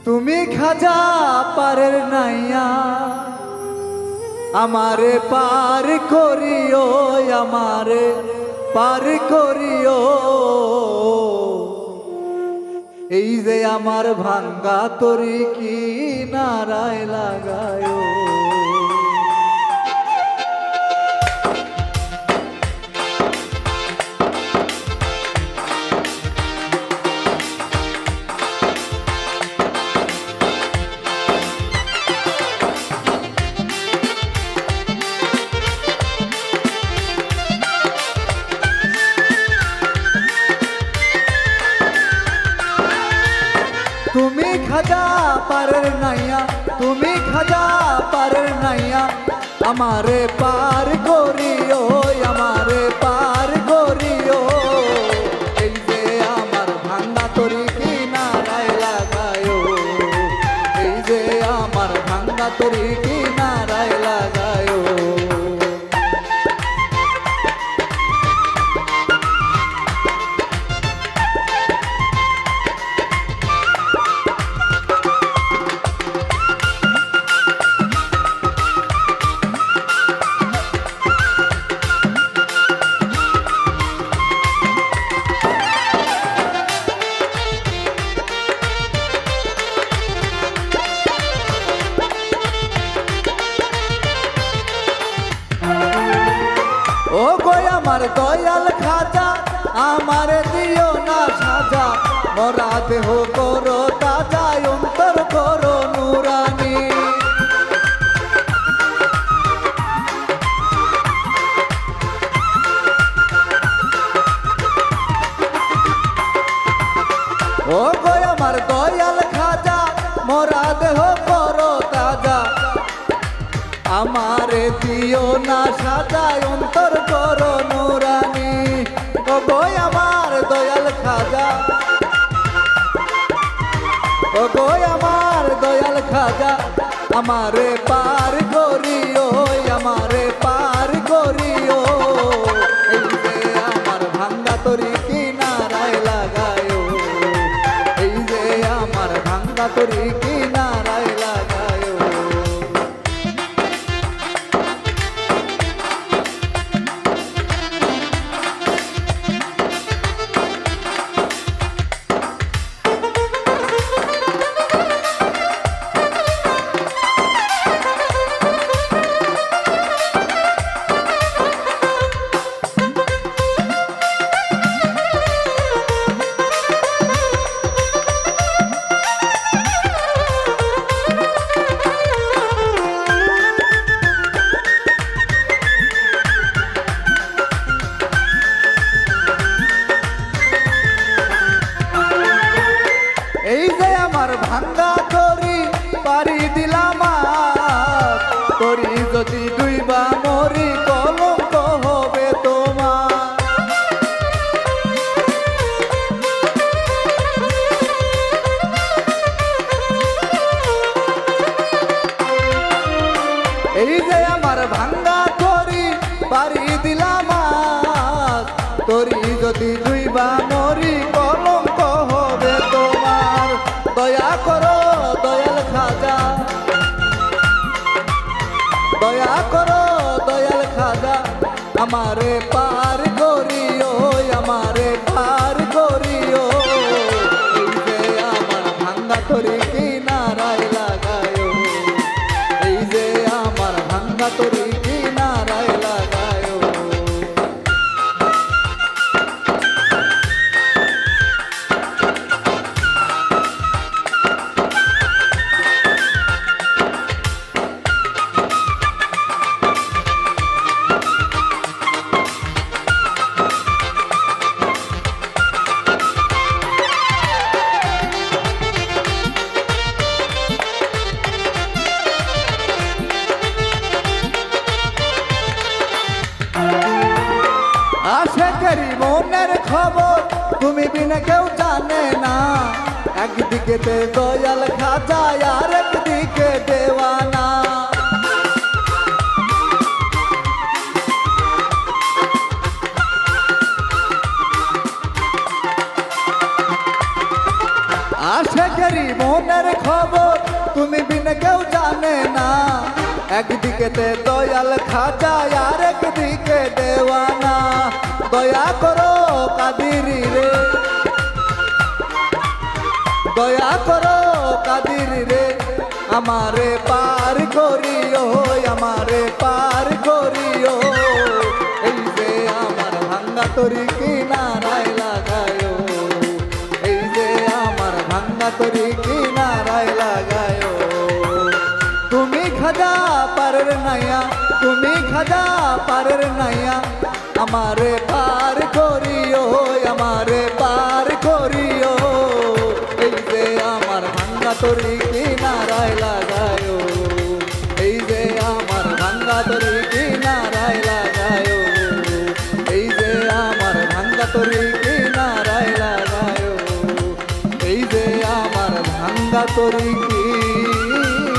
তুমি খাজা পারের নাইয়া আমারে পার করিও, আমারে পার করিও। এই যে আমার ভাঙ্গা তরি কি নারায় লাগায়। তুমি খাজা পারের নাইয়া, তুমি খাজা পারের নাইয়া আমারে পার করিও, আমারে পার করিও। এই যে আমার ভাঙ্গা তরি কি নারায় লাগায়, এই যে আমার ভাঙ্গা তরি কি নারায় লাগায়। ও গো আমার দয়াল খাজা আমারে দিও না সাজা, মরা দেহ করো তাজা অন্তর করো নুরানি। ও গো আমার দয়াল খাজা মরা দেহ করো তাজা, আমারে দিও না সাজায় অন্তর করো নুরানি। ও গো আমার দয়াল খাজা, ও গো আমার দয়াল খাজা আমারে পার করিও, আমারে পার করিও। এই যে আমার ভাঙ্গা তরি কি নারায় লাগায়, এই যে আমার ভাঙ্গা তরি কি নারায় লাগায়। এই যে আমার ভাঙ্গা তরি পারি দিলাম তরি যদি ডুইবা মরি কলঙ্ক হবে তোমার। এই যে আমার ভাঙ্গা তরি পারি দিলাম তরি যদি ডুইবা মরি কলঙ্ক হবে তোমার। দয়া করো দয়াল খাজা, দয়া করো দয়াল খাজা আমারে পার করিও, আমারে পার করিও। এই যে আমার ভাঙ্গা তরি কি নারায় লাগায়, এই যে আমার ভাঙ্গা তরি কি নারায় লাগায়। আশেকেরি মনের খবর তুমি বিনা কেউ জানে না, একদিকে দয়াল খাজা আর একদিকে দেওয়ানা। আশেকেরই মনের খবর তুমি বিনে কেউ জানে না। একদিকেতে দয়াল খাজা আর একদিকে দেওয়ানা। দয়া করো কাদিরি রে, দয়া করো কাদিরি রে, আমারে পার করিও, আমারে পার করিও। এই যে আমার ভাঙ্গা তরি কিনারায় লাগায়ো, এই যে আমার ভাঙ্গা তরি কিনারায় লাগায়ো। তুমি খাজা পারের নাইয়া, তুমি খাজা পারের নাইয়া, আমারে পার করিও, আমারে পার করিও। এই যে আমার ভাঙ্গা তরি কিনারায় লাগায়ো, এই যে আমার ভাঙ্গা তরি কিনারায় লাগায়ো, এই যে আমার ভাঙ্গা তরি কিনারায় লাগায়ো, এই যে আমার ভাঙ্গা তরি কিনারায়